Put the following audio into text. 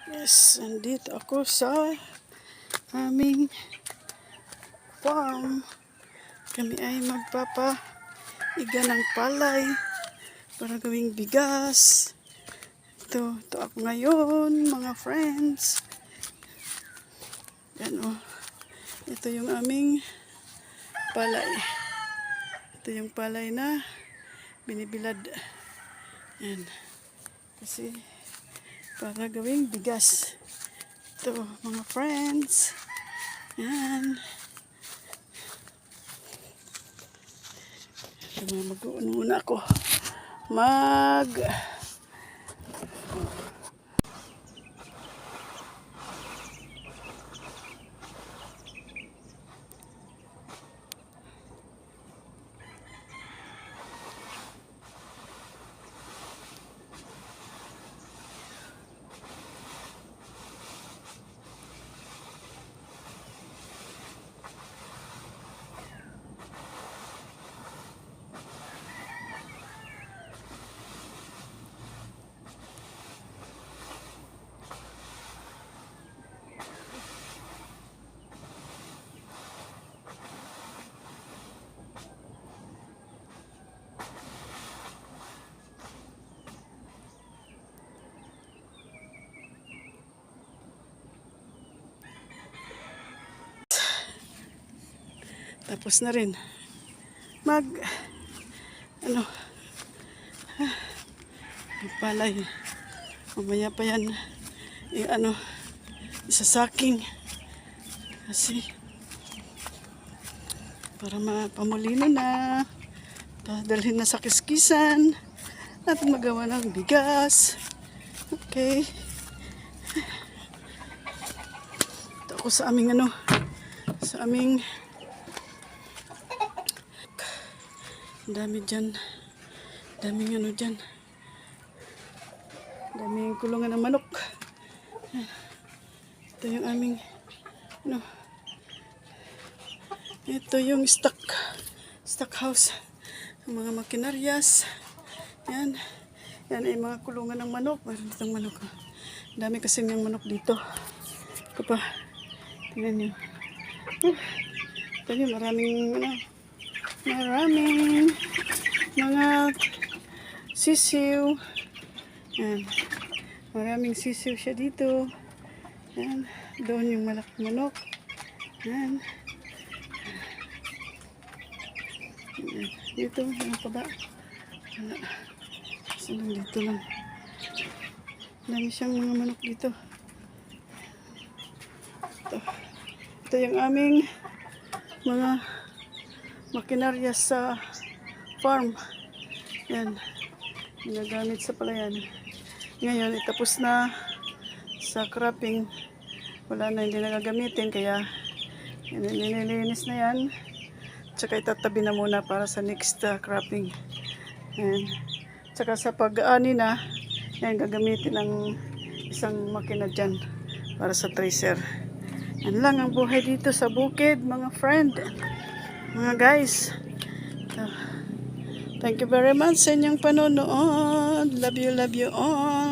Yes, nandito ako sa aming farm. Kami ay magpapaiga ng palay para gawing bigas. Ito ako ngayon, mga friends. Yan o. Ito yung aming palay. Ito yung palay na binibilad. Yan. Kasi para gawing bigas. Ito, mga friends. Yan. Ito, mag-uuna ako. Tapos na rin. Palay. Mamaya pa yan. Isasaking. Kasi, para mapamulino na. Dalhin na sa kiskisan. At magawa ng bigas. Okay. Ito ako sa aming dami dyan. Daming daming kulungan ng manok. Ito yung aming ito yung stock house ng mga makinaryas. Yan ay mga kulungan ng manok. Meron ditong manok. Dami kasi ng manok dito. Ito pa. Tingnan nyo. Ito nyo, maraming mga sisiw. Yan. Maraming sisiw siya dito. Yan. Doon yung malaking manok. Yan. Dito, ano pa ba? Wala. Salang dito lang. Dami siyang mga manok dito. Ito yung aming mga makinarya sa farm. Yan. Ginagamit sa palayan. Ngayon, tapos na sa cropping. Wala na, hindi nagagamitin. Kaya, nililinis na yan. Tsaka itatabi na muna para sa next cropping. Yan. Tsaka sa pag-aani na, yan, gagamitin ng isang makina dyan para sa tracer. Yan lang ang buhay dito sa bukid, mga friend. Mga guys. Thank you very much sa inyong panonood. Love you all.